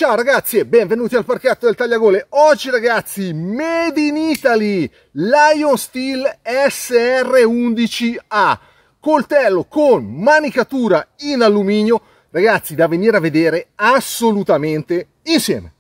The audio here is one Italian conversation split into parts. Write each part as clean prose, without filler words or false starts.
Ciao ragazzi e benvenuti al parchetto del tagliagole. Oggi ragazzi, Made in Italy, Lion Steel SR11A, coltello con manicatura in alluminio, ragazzi, da venire a vedere assolutamente insieme.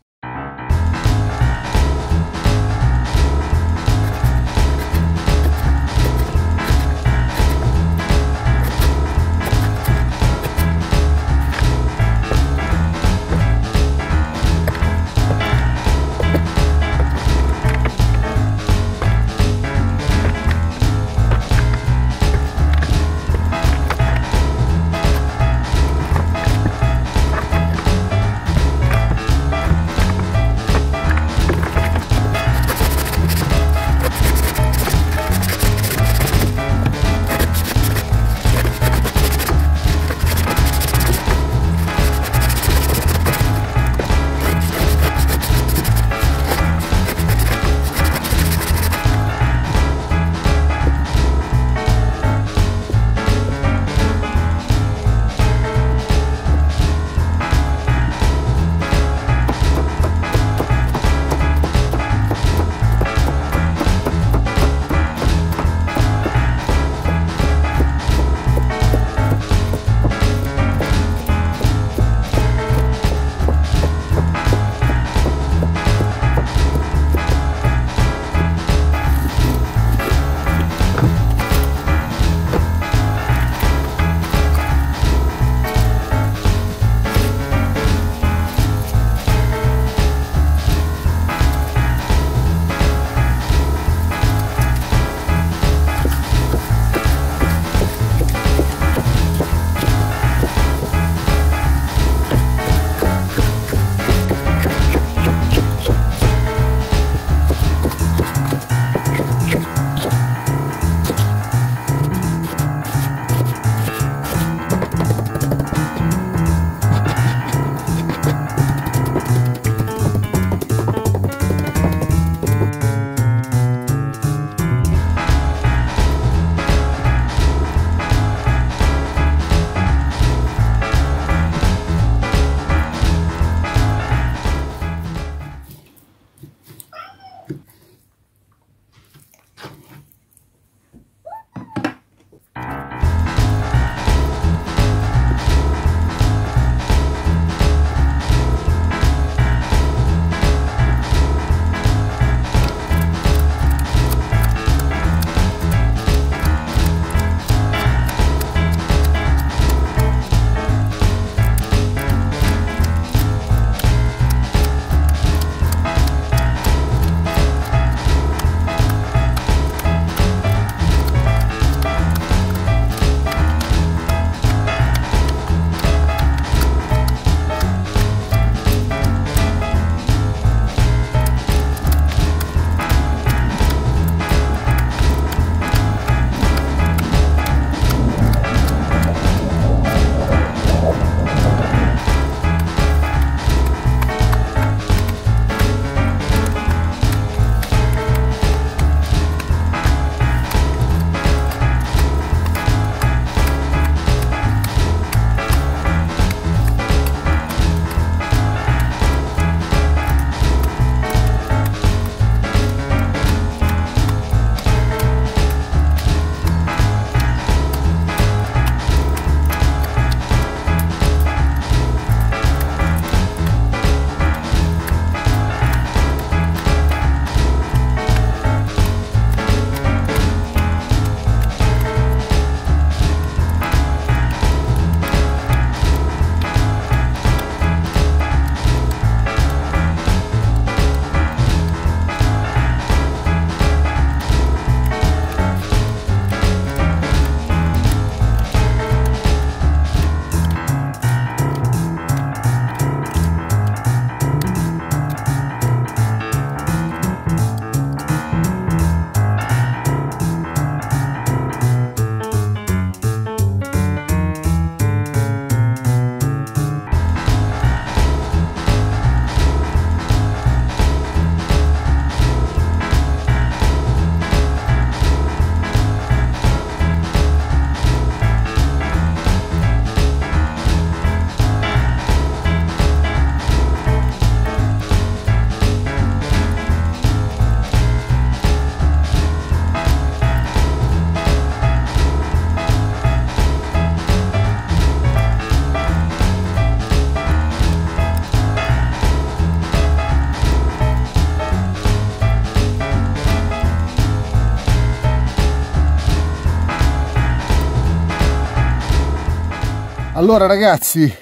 Allora ragazzi,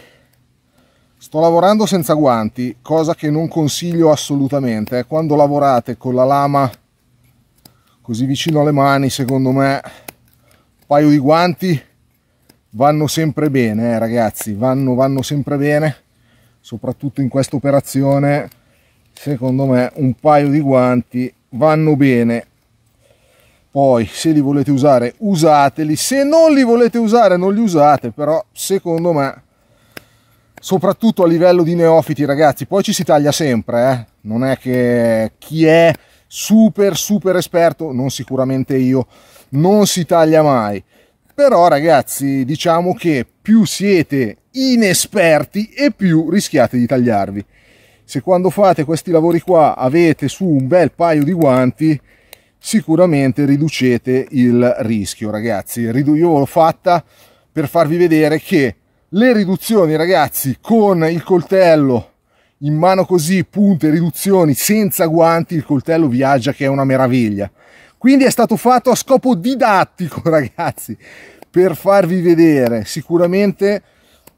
sto lavorando senza guanti, cosa che non consiglio assolutamente. Quando lavorate con la lama così vicino alle mani, secondo me un paio di guanti vanno sempre bene, ragazzi, vanno sempre bene, soprattutto in questa operazione. Secondo me un paio di guanti vanno bene. Poi se li volete usare usateli, se non li volete usare non li usate, però secondo me, soprattutto a livello di neofiti ragazzi, poi ci si taglia sempre, non è che chi è super esperto, non sicuramente io, non si taglia mai, però ragazzi diciamo che più siete inesperti e più rischiate di tagliarvi. Se quando fate questi lavori qua avete su un bel paio di guanti, sicuramente riducete il rischio ragazzi. Io l'ho fatta per farvi vedere che le riduzioni ragazzi con il coltello in mano così, punte, riduzioni senza guanti, il coltello viaggia che è una meraviglia. Quindi è stato fatto a scopo didattico ragazzi, per farvi vedere. Sicuramente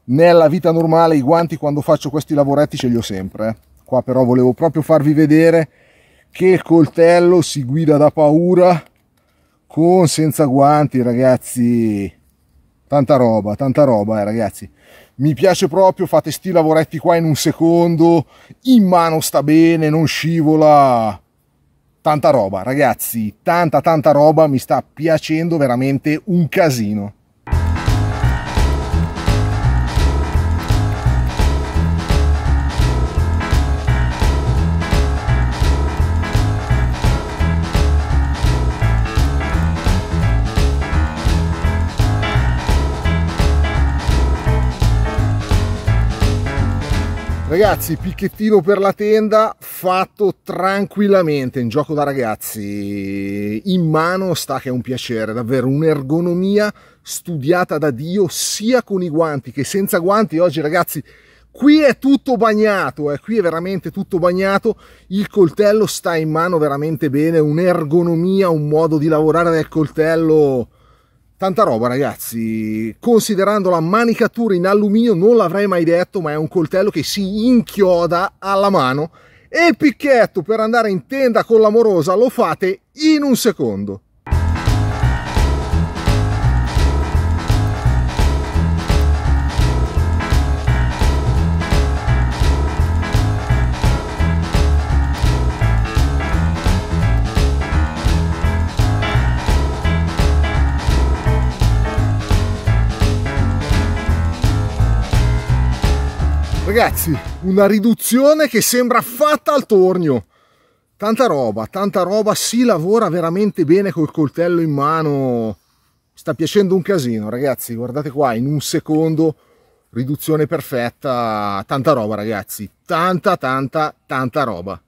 nella vita normale i guanti quando faccio questi lavoretti ce li ho sempre, Qua però volevo proprio farvi vedere che il coltello si guida da paura con senza guanti ragazzi. Tanta roba ragazzi, mi piace proprio. Fate sti lavoretti qua in un secondo, in mano sta bene, non scivola, tanta roba ragazzi, tanta roba, mi sta piacendo veramente un casino. Ragazzi, picchettino per la tenda fatto tranquillamente, in gioco da ragazzi, in mano sta che è un piacere, davvero un'ergonomia studiata da Dio, sia con i guanti che senza guanti. Oggi ragazzi qui è tutto bagnato, qui è veramente tutto bagnato, il coltello sta in mano veramente bene, un'ergonomia, un modo di lavorare del coltello. Tanta roba ragazzi, considerando la manicatura in alluminio non l'avrei mai detto, ma è un coltello che si inchioda alla mano e il picchetto per andare in tenda con l'amorosa lo fate in un secondo. Ragazzi, una riduzione che sembra fatta al tornio. Tanta roba, si lavora veramente bene col coltello in mano. Sta piacendo un casino, ragazzi. Guardate qua, in un secondo, riduzione perfetta. Tanta roba, ragazzi. Tanta roba.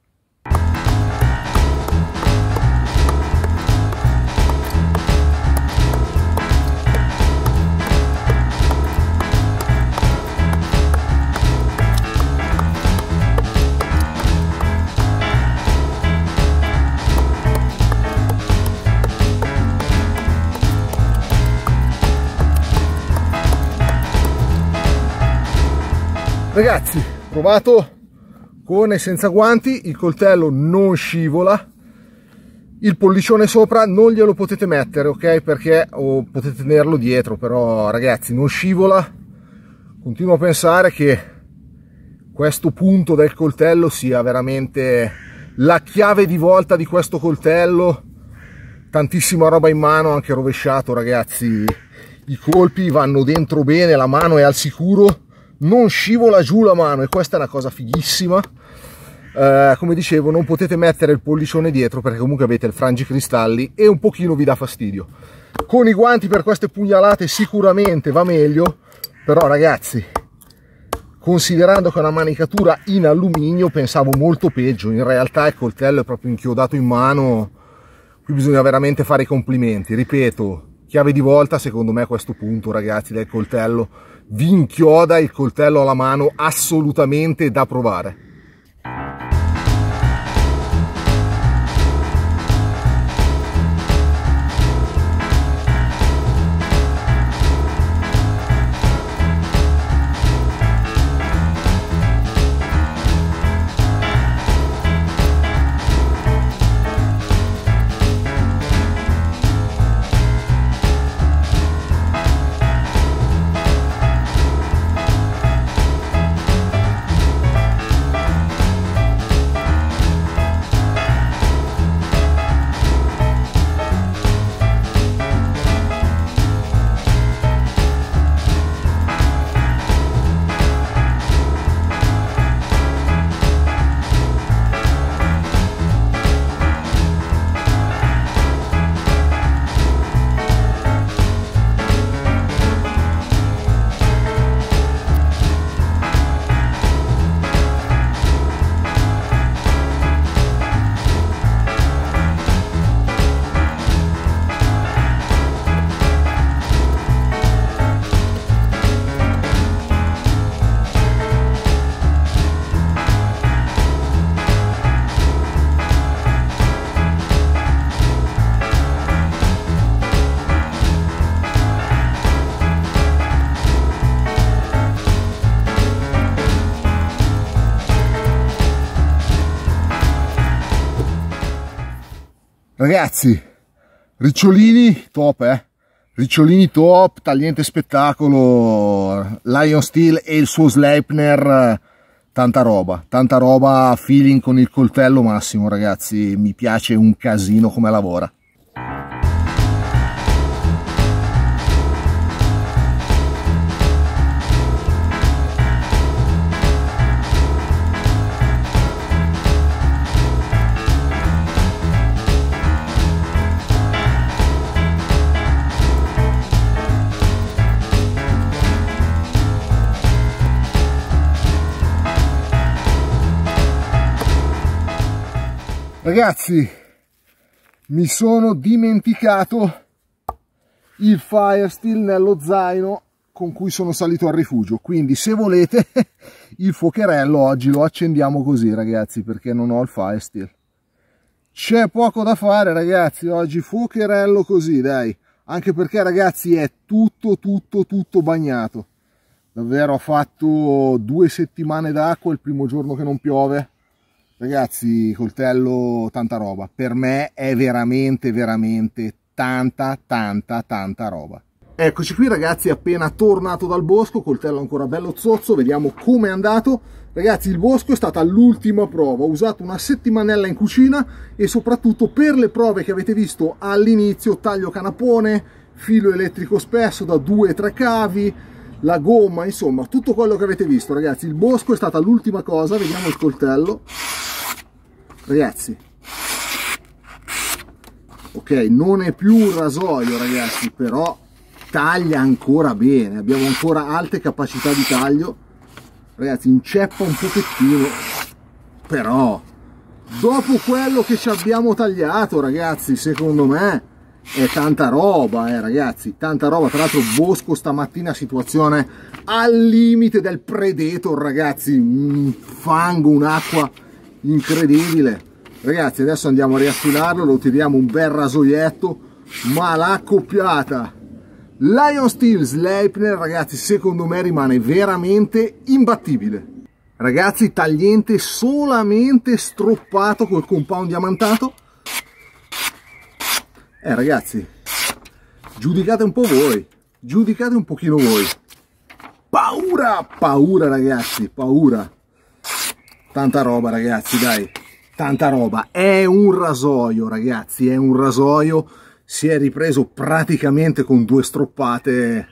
Ragazzi, provato con e senza guanti, il coltello non scivola, il pollicione sopra non glielo potete mettere, ok? Perché potete tenerlo dietro, però ragazzi non scivola. Continuo a pensare che questo punto del coltello sia veramente la chiave di volta di questo coltello. Tantissima roba in mano, anche rovesciato ragazzi, i colpi vanno dentro bene, la mano è al sicuro, non scivola giù la mano e questa è una cosa fighissima. Come dicevo, non potete mettere il pollicione dietro perché comunque avete il frangicristalli e un pochino vi dà fastidio. Con i guanti per queste pugnalate sicuramente va meglio, però ragazzi, considerando che è una manicatura in alluminio pensavo molto peggio. In realtà il coltello è proprio inchiodato in mano, qui bisogna veramente fare i complimenti. Ripeto, chiave di volta secondo me a questo punto ragazzi del coltello, vi inchioda il coltello alla mano, assolutamente da provare. Ragazzi, ricciolini top, ricciolini top, tagliente spettacolo, Lion Steel e il suo Sleipner, tanta roba, feeling con il coltello massimo, ragazzi, mi piace un casino come lavora. Ragazzi, mi sono dimenticato il Firesteel nello zaino con cui sono salito al rifugio, quindi se volete il fuocherello oggi lo accendiamo così, ragazzi, perché non ho il Firesteel. C'è poco da fare, ragazzi, oggi fuocherello così, dai, anche perché, ragazzi, è tutto bagnato. Davvero, ho fatto 2 settimane d'acqua il primo giorno che non piove. Ragazzi, coltello, tanta roba. Per me è veramente tanta roba. Eccoci qui, ragazzi, appena tornato dal bosco, coltello ancora bello zozzo, vediamo come è andato. Ragazzi, il bosco è stata l'ultima prova, ho usato una settimanella in cucina e soprattutto per le prove che avete visto all'inizio, taglio canapone, filo elettrico spesso da 2-3 cavi, la gomma, insomma tutto quello che avete visto, ragazzi. Il bosco è stata l'ultima cosa. Vediamo il coltello, ragazzi. Ok, non è più un rasoio, ragazzi, però taglia ancora bene, abbiamo ancora alte capacità di taglio, ragazzi. Inceppa un pochettino, però dopo quello che ci abbiamo tagliato, ragazzi, secondo me è tanta roba, ragazzi, tanta roba. Tra l'altro bosco stamattina situazione al limite del Predator, ragazzi, un fango, un'acqua incredibile. Ragazzi, adesso andiamo a riaffilarlo, lo tiriamo un bel rasoietto, ma la accoppiata Lion Steel Sleipner, ragazzi, secondo me rimane veramente imbattibile. Ragazzi, tagliente solamente stroppato col compound diamantato. Ragazzi, giudicate un po' voi, giudicate un pochino voi. Paura, ragazzi, paura. Tanta roba, ragazzi, dai, tanta roba. È un rasoio, ragazzi, è un rasoio. Si è ripreso praticamente con 2 stroppate,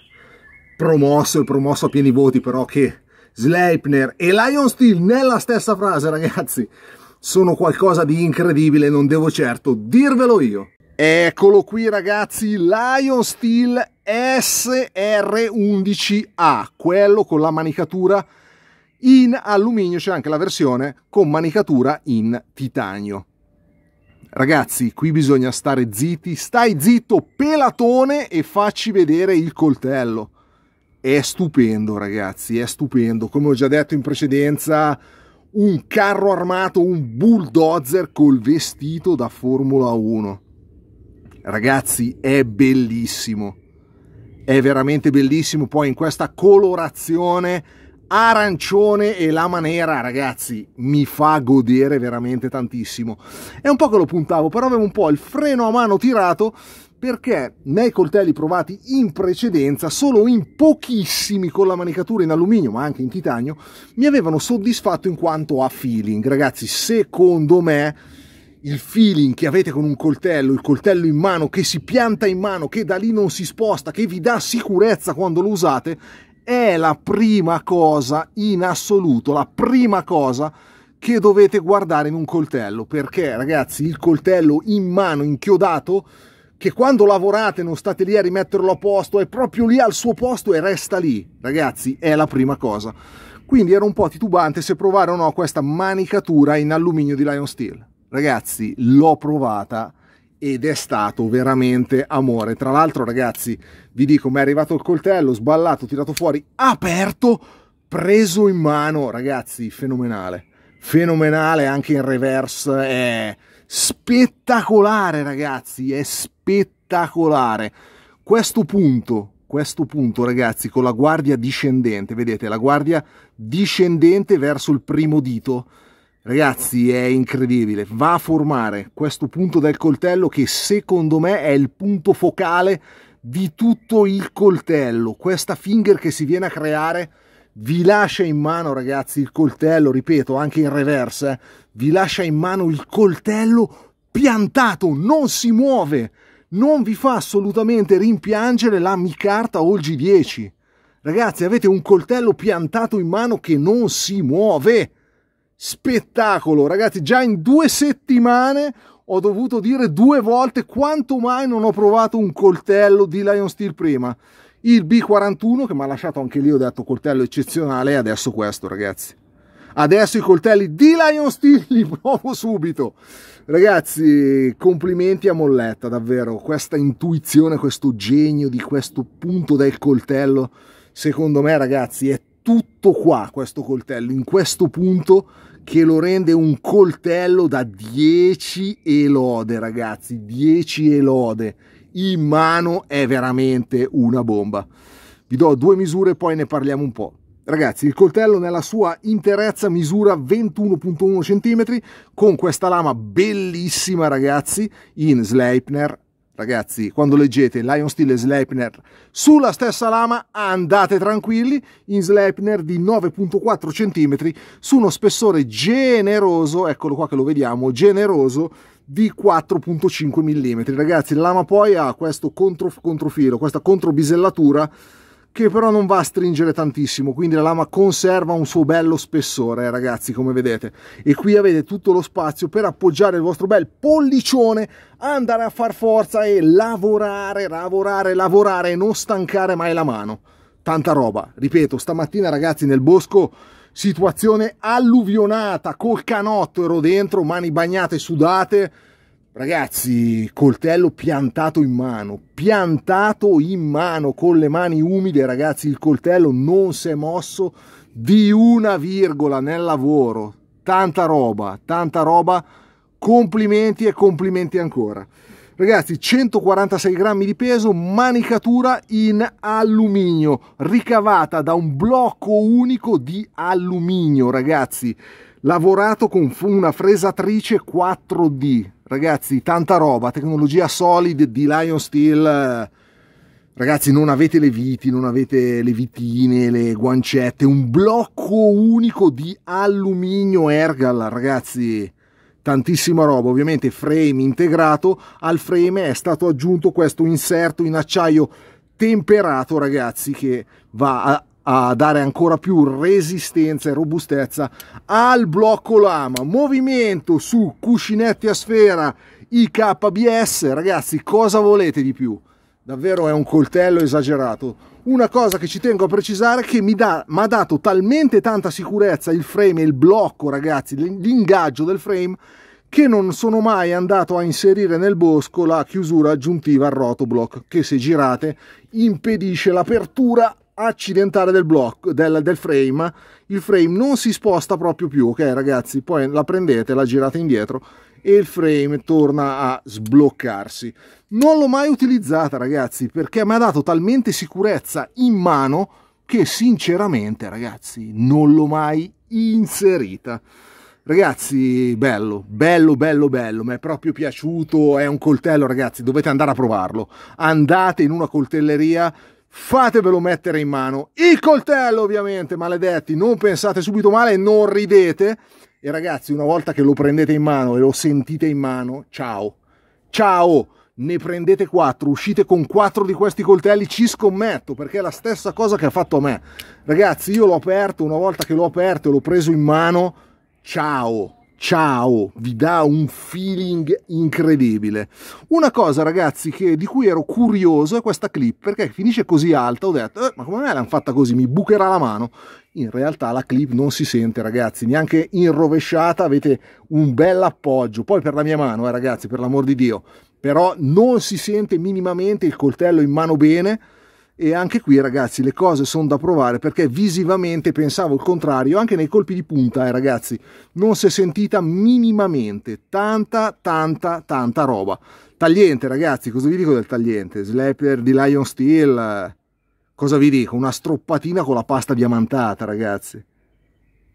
promosso a pieni voti, però che Sleipner e Lion Steel nella stessa frase, ragazzi, sono qualcosa di incredibile, non devo certo dirvelo io. Eccolo qui, ragazzi, Lion Steel SR11A, quello con la manicatura in alluminio. C'è anche la versione con manicatura in titanio. Ragazzi, qui bisogna stare zitti, stai zitto pelatone e facci vedere il coltello. È stupendo, ragazzi, è stupendo. Come ho già detto in precedenza, un carro armato, un bulldozer col vestito da Formula 1. Ragazzi, è bellissimo, è veramente bellissimo. Poi in questa colorazione arancione e lama nera, ragazzi, mi fa godere veramente tantissimo. È un po' che lo puntavo, però avevo un po' il freno a mano tirato, perché nei coltelli provati in precedenza, solo in pochissimi con la manicatura in alluminio ma anche in titanio, mi avevano soddisfatto in quanto a feeling. Ragazzi, secondo me il feeling che avete con un coltello, il coltello in mano che si pianta in mano, che da lì non si sposta, che vi dà sicurezza quando lo usate, è la prima cosa in assoluto, la prima cosa che dovete guardare in un coltello. Perché, ragazzi, il coltello in mano inchiodato, che quando lavorate non state lì a rimetterlo a posto, è proprio lì al suo posto e resta lì, ragazzi, è la prima cosa. Quindi ero un po' titubante se provare o no questa manicatura in alluminio di Lion Steel. Ragazzi, l'ho provata ed è stato veramente amore. Tra l'altro, ragazzi, vi dico, mi è arrivato il coltello, sballato, tirato fuori, aperto, preso in mano, ragazzi, fenomenale. Fenomenale, anche in reverse, è spettacolare, ragazzi, è spettacolare. Questo punto, ragazzi, con la guardia discendente, vedete, la guardia discendente verso il primo dito, Ragazzi, è incredibile, va a formare questo punto del coltello che secondo me è il punto focale di tutto il coltello. Questa finger che si viene a creare vi lascia in mano, ragazzi, il coltello, ripeto, anche in reverse, vi lascia in mano il coltello piantato, non si muove, non vi fa assolutamente rimpiangere la micarta o il G10. Ragazzi, avete un coltello piantato in mano che non si muove. Spettacolo, ragazzi, già in 2 settimane ho dovuto dire 2 volte quanto mai non ho provato un coltello di Lion Steel prima. Il B41 che mi ha lasciato anche lì, ho detto coltello eccezionale, e adesso questo, ragazzi. Adesso i coltelli di Lion Steel li provo subito. Ragazzi, complimenti a Molletta, davvero, questa intuizione, questo genio di questo punto del coltello, secondo me, ragazzi, è tutto qua questo coltello, in questo punto, che lo rende un coltello da 10 e lode, ragazzi, 10 e lode. In mano è veramente una bomba. Vi do 2 misure e poi ne parliamo un po'. Ragazzi, il coltello nella sua interezza misura 21,1 cm con questa lama bellissima, ragazzi, in Sleipner. Ragazzi, quando leggete Lion Steel e Sleipner sulla stessa lama, andate tranquilli, in Sleipner di 9,4 cm su uno spessore generoso, eccolo qua che lo vediamo, generoso, di 4,5 mm. Ragazzi, la lama poi ha questo controfilo, questa controbisellatura, che però non va a stringere tantissimo, quindi la lama conserva un suo bello spessore, ragazzi, come vedete. E qui avete tutto lo spazio per appoggiare il vostro bel pollicione, andare a far forza e lavorare, lavorare e non stancare mai la mano. Tanta roba, ripeto, stamattina, ragazzi, nel bosco, situazione alluvionata, col canotto ero dentro, mani bagnate, sudate. Ragazzi, coltello piantato in mano con le mani umide, ragazzi, il coltello non si è mosso di una virgola nel lavoro. Tanta roba, complimenti e complimenti ancora. Ragazzi, 146 grammi di peso, manicatura in alluminio, ricavata da un blocco unico di alluminio, ragazzi, lavorato con una fresatrice 4D. Ragazzi, tanta roba, tecnologia solid di Lion Steel. Ragazzi, non avete le viti, non avete le vitine, le guancette, un blocco unico di alluminio Ergal, ragazzi, tantissima roba. Ovviamente frame integrato, al frame è stato aggiunto questo inserto in acciaio temperato, ragazzi, che va a dare ancora più resistenza e robustezza al blocco lama. Movimento su cuscinetti a sfera IKBS, ragazzi, cosa volete di più? Davvero è un coltello esagerato. Una cosa che ci tengo a precisare, che mi ha dato talmente tanta sicurezza il frame e il blocco, ragazzi, l'ingaggio del frame, che non sono mai andato a inserire nel bosco la chiusura aggiuntiva al rotoblock, che se girate impedisce l'apertura accidentale del blocco del frame. Il frame non si sposta proprio più, ok, ragazzi? Poi la prendete, la girate indietro e il frame torna a sbloccarsi. Non l'ho mai utilizzata, ragazzi, perché mi ha dato talmente sicurezza in mano che sinceramente, ragazzi, non l'ho mai inserita. Ragazzi, bello, mi è proprio piaciuto. È un coltello, ragazzi, dovete andare a provarlo. Andate in una coltelleria, fatevelo mettere in mano. Il coltello, ovviamente, maledetti, non pensate subito male, non ridete. E ragazzi, una volta che lo prendete in mano e lo sentite in mano, ciao, ne prendete 4, uscite con 4 di questi coltelli, ci scommetto, perché è la stessa cosa che ha fatto a me. Ragazzi, io l'ho aperto, una volta che l'ho aperto e l'ho preso in mano, ciao, vi dà un feeling incredibile. Una cosa, ragazzi, di cui ero curioso è questa clip, perché finisce così alta, ho detto, ma come me l'hanno fatta così, mi bucherà la mano? In realtà la clip non si sente, ragazzi, neanche in rovesciata avete un bel appoggio. Poi per la mia mano, ragazzi, per l'amor di Dio, però non si sente minimamente il coltello in mano bene. E anche qui, ragazzi, le cose sono da provare, perché visivamente pensavo il contrario, anche nei colpi di punta, ragazzi, non si è sentita minimamente. Tanta roba. Tagliente, ragazzi, cosa vi dico del tagliente? Sleipner di Lion Steel, cosa vi dico? Una stroppatina con la pasta diamantata, ragazzi.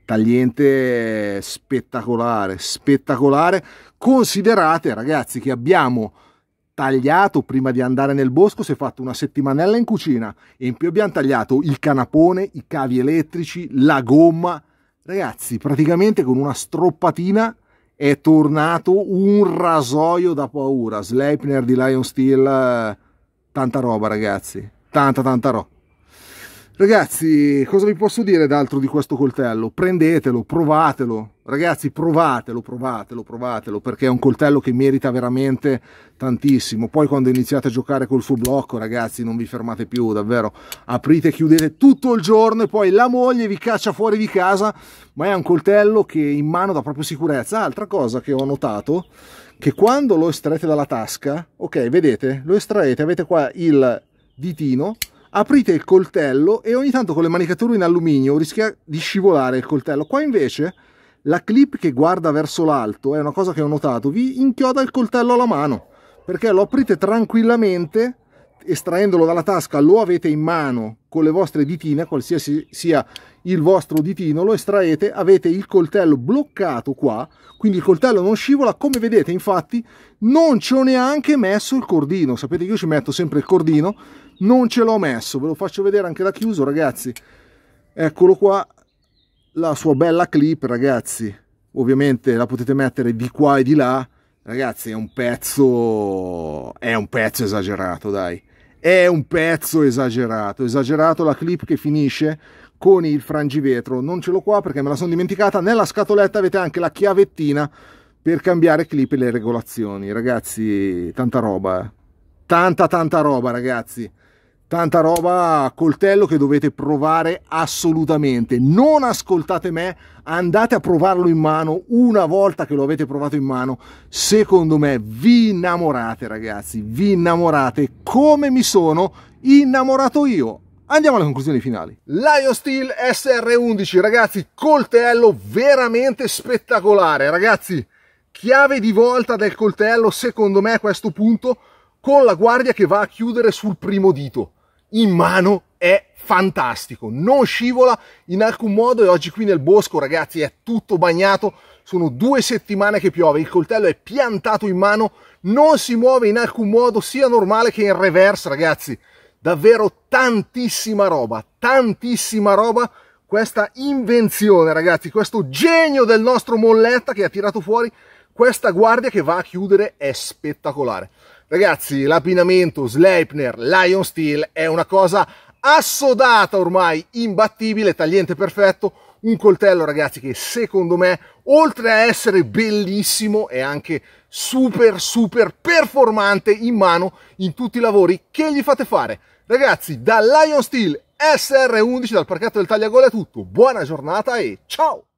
tagliente spettacolare, spettacolare. Considerate ragazzi che abbiamo tagliato prima di andare nel bosco, si è fatto una settimanella in cucina e in più abbiamo tagliato il canapone, i cavi elettrici, la gomma. Ragazzi, praticamente con una stroppatina è tornato un rasoio da paura. Sleipner di Lion Steel, tanta roba ragazzi, tanta roba. Ragazzi, cosa vi posso dire d'altro di questo coltello? Prendetelo, provatelo, ragazzi, provatelo, perché è un coltello che merita veramente tantissimo. Poi quando iniziate a giocare col suo blocco, ragazzi, non vi fermate più, davvero. Aprite e chiudete tutto il giorno e poi la moglie vi caccia fuori di casa, ma è un coltello che in mano dà proprio sicurezza. Altra cosa che ho notato, che quando lo estraete dalla tasca, ok, vedete, lo estraete, avete qua il ditino, aprite il coltello e ogni tanto con le manicature in alluminio rischia di scivolare il coltello. Qua invece la clip che guarda verso l'alto, è una cosa che ho notato, vi inchioda il coltello alla mano, perché lo aprite tranquillamente, estraendolo dalla tasca lo avete in mano con le vostre ditine, qualsiasi sia il vostro ditino, lo estraete, avete il coltello bloccato qua, quindi il coltello non scivola. Come vedete, infatti, non ci ho neanche messo il cordino. Sapete che io ci metto sempre il cordino, non ce l'ho messo, ve lo faccio vedere anche da chiuso ragazzi. Eccolo qua, la sua bella clip ragazzi. Ovviamente la potete mettere di qua e di là, ragazzi, è un pezzo esagerato, dai, è un pezzo esagerato la clip che finisce con il frangivetro. Non ce l'ho qua perché me la sono dimenticata. Nella scatoletta avete anche la chiavettina per cambiare clip e le regolazioni. Ragazzi, tanta roba, tanta roba ragazzi, tanta roba. Coltello che dovete provare assolutamente. Non ascoltate me, andate a provarlo in mano. Una volta che lo avete provato in mano, secondo me vi innamorate ragazzi, vi innamorate come mi sono innamorato io. Andiamo alle conclusioni finali. Lion Steel SR11 ragazzi, coltello veramente spettacolare ragazzi. Chiave di volta del coltello secondo me a questo punto, con la guardia che va a chiudere sul primo dito. In mano è fantastico, non scivola in alcun modo e oggi qui nel bosco ragazzi è tutto bagnato, sono 2 settimane che piove, il coltello è piantato in mano, non si muove in alcun modo sia normale che in reverse ragazzi. Davvero tantissima roba questa invenzione ragazzi, questo genio del nostro Molletta che ha tirato fuori questa guardia che va a chiudere è spettacolare. Ragazzi, l'abbinamento Sleipner Lion Steel è una cosa assodata ormai, imbattibile, tagliente perfetto, un coltello ragazzi che secondo me oltre a essere bellissimo è anche super performante in mano in tutti i lavori che gli fate fare. Ragazzi, da Lion Steel SR11 dal parchetto del Tagliagole è tutto, buona giornata e ciao!